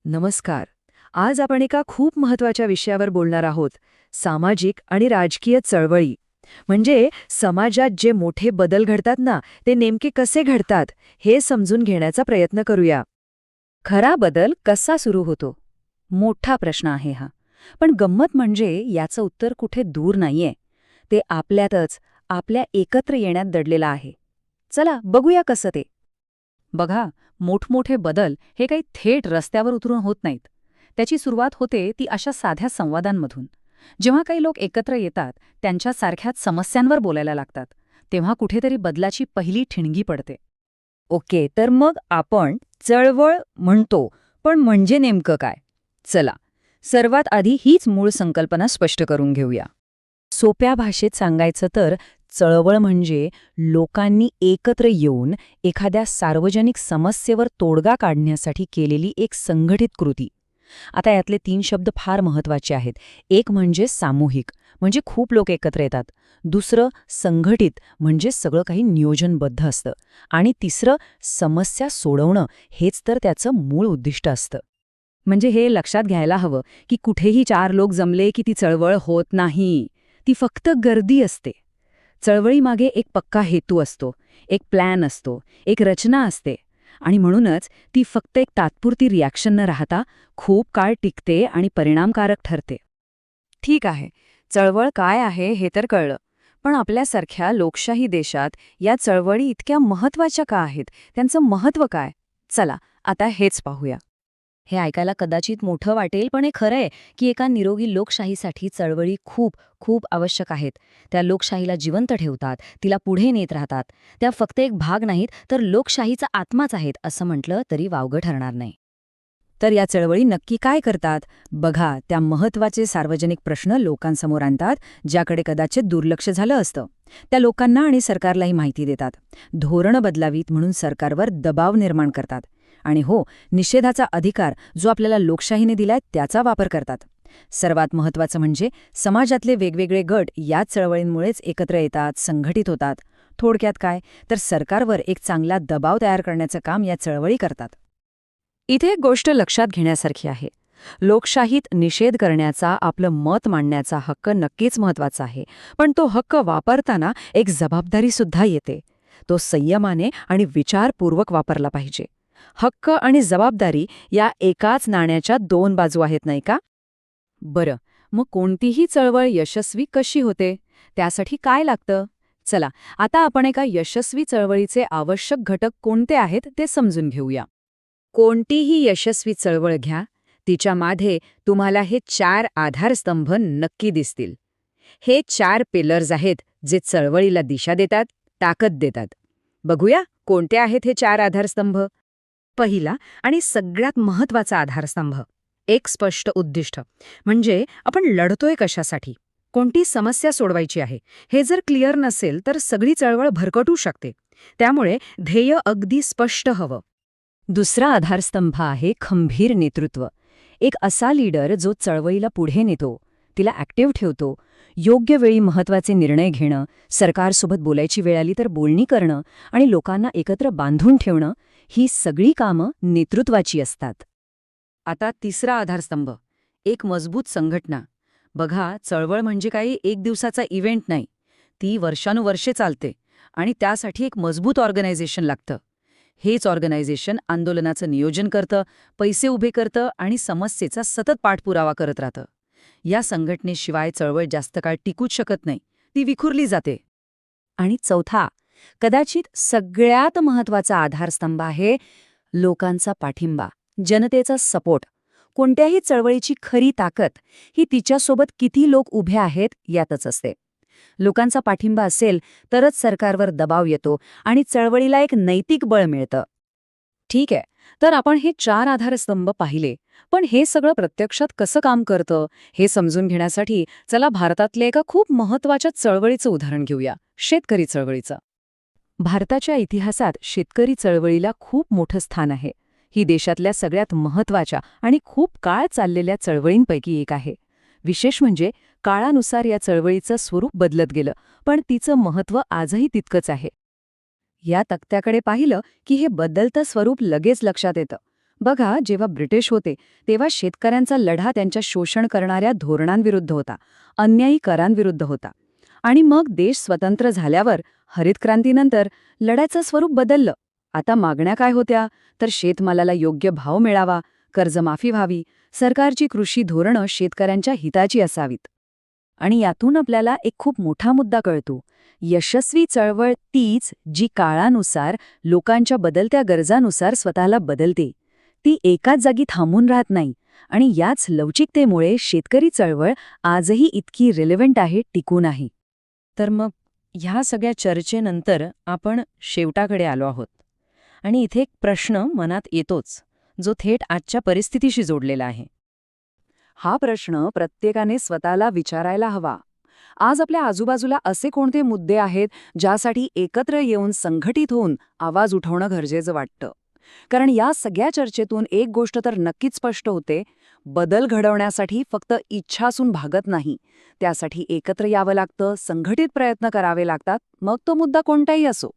नमस्कार. आज आपण एका खूप महत्वाच्या विषयावर बोलणार आहोत. सामाजिक आणि राजकीय चळवळी. म्हणजे समाजात जे मोठे बदल घडतात ना, ते नेमके कसे घडतात हे समजून घेण्याचा प्रयत्न करूया. खरा बदल कसा सुरू होतो? मोठा प्रश्न आहे हा. पण गंमत म्हणजे याचं उत्तर कुठे दूर नाहीये. ते आपल्यातच, आपल्या एकत्र येण्यात दडलेलं आहे. चला बघूया कसं ते. बघा, मोठमोठे बदल हे काही थेट रस्त्यावर उतरून होत नाहीत. त्याची सुरुवात होते ती अशा साध्या संवादांमधून. जेव्हा काही लोक एकत्र येतात, त्यांच्यासारख्याच समस्यांवर बोलायला लागतात, तेव्हा कुठेतरी बदलाची पहिली ठिणगी पडते. ओके, तर मग आपण चळवळ म्हणतो, पण म्हणजे नेमकं काय? चला, सर्वात आधी हीच मूळ संकल्पना स्पष्ट करून घेऊया. सोप्या भाषेत सांगायचं तर चळवळ म्हणजे लोकांनी एकत्र येऊन एखाद्या सार्वजनिक समस्येवर तोडगा काढण्यासाठी केलेली एक संघटित कृती. आता यातले 3 शब्द फार महत्वाचे आहेत. एक म्हणजे सामूहिक, म्हणजे खूप लोक एकत्र येतात. दुसरं संघटित, म्हणजे सगळं काही नियोजनबद्ध असतं. आणि तिसरं समस्या सोडवणं, हेच तर त्याचं मूळ उद्दिष्ट असतं. म्हणजे हे लक्षात घ्यायला हवं की कुठेही 4 लोक जमले की ती चळवळ होत नाही. ती फक्त गर्दी असते. चळवळीमागे एक पक्का हेतू असतो, एक प्लॅन असतो, एक रचना असते. आणि म्हणूनच ती फक्त एक तात्पुरती रिॲक्शन न राहता खूप काळ टिकते आणि परिणामकारक ठरते. ठीक आहे, चळवळ काय आहे हे तर कळलं. पण आपल्यासारख्या लोकशाही देशात या चळवळी इतक्या महत्वाच्या का आहेत? त्यांचं महत्त्व काय? चला, आता हेच पाहूया. हे ऐकायला कदाचित मोठं वाटेल, पण हे खरं आहे की एका निरोगी लोकशाहीसाठी चळवळी खूप खूप आवश्यक आहेत. त्या लोकशाहीला जिवंत ठेवतात, तिला पुढे नेत राहतात. त्या फक्त एक भाग नाहीत, तर लोकशाहीचा आत्माच आहेत असं म्हटलं तरी वावगं ठरणार नाही. तर या चळवळी नक्की काय करतात? बघा, त्या महत्त्वाचे सार्वजनिक प्रश्न लोकांसमोर आणतात, ज्याकडे कदाचित दुर्लक्ष झालं असतं. त्या लोकांना आणि सरकारलाही माहिती देतात. धोरणं बदलावीत म्हणून सरकारवर दबाव निर्माण करतात. आणि हो, निषेधाचा अधिकार जो आपल्याला लोकशाहीने दिलाय त्याचा वापर करतात. सर्वात महत्त्वाचं म्हणजे समाजातले वेगवेगळे गट या चळवळींमुळेच एकत्र येतात, संघटित होतात. थोडक्यात काय, तर सरकारवर एक चांगला दबाव तयार करण्याचं काम या चळवळी करतात. इथे एक गोष्ट लक्षात घेण्यासारखी आहे. लोकशाहीत निषेध करण्याचा, आपलं मत मांडण्याचा हक्क नक्कीच महत्वाचा आहे. पण तो हक्क वापरताना एक जबाबदारीसुद्धा येते. तो संयमाने आणि विचारपूर्वक वापरला पाहिजे. हक्क आणि जबाबदारी या एकाच नाण्याच्या 2 बाजू आहेत, नाही का? बरं, मग कोणतीही चळवळ यशस्वी कशी होते? त्यासाठी काय लागतं? चला, आता आपण एका यशस्वी चळवळीचे आवश्यक घटक कोणते आहेत ते समजून घेऊया. कोणतीही यशस्वी चळवळ घ्या, तिच्या मागे तुम्हाला हे 4 आधारस्तंभ नक्की दिसतील. हे 4 पिलर्स आहेत जे चळवळीला दिशा देतात, ताकद देतात. बघूया कोणते आहेत हे 4 आधारस्तंभ. पहिला आणि सगळ्यात महत्वाचा आधारस्तंभ, एक स्पष्ट उद्दिष्ट. म्हणजे आपण लढतोय कशासाठी, कोणती समस्या सोडवायची आहे, हे जर क्लिअर नसेल तर सगळी चळवळ भरकटू शकते. त्यामुळे ध्येय अगदी स्पष्ट हवं. दुसरा आधारस्तंभ आहे खंबीर नेतृत्व. एक असा लीडर जो चळवळीला पुढे नेतो, तिला ॲक्टिव्ह ठेवतो, योग्य वेळी महत्त्वाचे निर्णय घेणं, सरकारसोबत बोलायची वेळ आली तर बोलणी करणं आणि लोकांना एकत्र बांधून ठेवणं, ही सगळी कामं नेतृत्वाची असतात. आता तिसरा आधारस्तंभ, एक मजबूत संघटना. बघा, चळवळ म्हणजे काही एक दिवसाचा इव्हेंट नाही. ती वर्षानुवर्षे चालते आणि त्यासाठी एक मजबूत ऑर्गनायझेशन लागतं. हेच ऑर्गनायझेशन आंदोलनाचं नियोजन करतं, पैसे उभे करतं आणि समस्येचा सतत पाठपुरावा करत राहतं. या संघटनेशिवाय चळवळ जास्त काळ टिकूच शकत नाही, ती विखुरली जाते. आणि चौथा, कदाचित सगळ्यात महत्त्वाचा आधारस्तंभ आहे लोकांचा पाठिंबा, जनतेचा सपोर्ट. कोणत्याही चळवळीची खरी ताकद ही तिच्यासोबत किती लोक उभे आहेत यातच असते. लोकांचा पाठिंबा असेल तरच सरकारवर दबाव येतो आणि चळवळीला एक नैतिक बळ मिळतं. ठीक आहे, तर आपण हे 4 आधारस्तंभ पाहिले. पण हे सगळं प्रत्यक्षात कसं काम करतं हे समजून घेण्यासाठी चला भारतातल्या एका खूप महत्त्वाच्या चळवळीचं उदाहरण घेऊया, शेतकरी चळवळीचं. भारताच्या इतिहासात शेतकरी चळवळीला खूप मोठं स्थान आहे. ही देशातल्या सगळ्यात महत्त्वाच्या आणि खूप काळ चाललेल्या चळवळींपैकी एक आहे. विशेष म्हणजे काळानुसार या चळवळीचं स्वरूप बदलत गेलं, पण तिचं महत्त्व आजही तितकंच आहे. या तक्त्याकडे पाहिलं की हे बदलतं स्वरूप लगेच लक्षात येतं. बघा, जेव्हा ब्रिटिश होते तेव्हा शेतकऱ्यांचा लढा त्यांच्या शोषण करणाऱ्या धोरणांविरुद्ध होता, अन्यायी करांविरुद्ध होता. आणि मग देश स्वतंत्र झाल्यावर हरित क्रांतीनंतर लढ्याचं स्वरूप बदललं. आता मागण्या काय होत्या? तर शेतमालाला योग्य भाव मिळावा, कर्जमाफी व्हावी, सरकारची कृषी धोरणं शेतकऱ्यांच्या हिताची असावीत. आणि यातून आपल्याला एक खूप मोठा मुद्दा कळतो. यशस्वी चळवळ तीच जी काळानुसार, लोकांच्या बदलत्या गरजानुसार स्वतःला बदलते. ती एकाच जागी थांबून राहत नाही. आणि याच लवचिकतेमुळे शेतकरी चळवळ आजही इतकी रिलेव्हंट आहे, टिकून आहे. तर मग ह्या सगळ्या चर्चेनंतर आपण शेवटाकडे आलो आहोत. आणि इथे एक प्रश्न मनात येतोच, जो थेट आजच्या परिस्थितीशी जोडलेला आहे. हा प्रश्न प्रत्येकाने स्वतःला विचारायला हवा. आज आपल्या आजूबाजूला असे कोणते मुद्दे आहेत ज्यासाठी एकत्र येऊन संघटित होऊन आवाज उठवणं गरजेचं वाटतं? कारण या सगळ्या चर्चेतून एक गोष्ट तर नक्कीच स्पष्ट होते: बदल घडवण्यासाठी फक्त इच्छा असून भागत नाही. त्यासाठी एकत्र यावं लागतं, संघटित प्रयत्न करावे लागतात, मग तो मुद्दा कोणताही असो.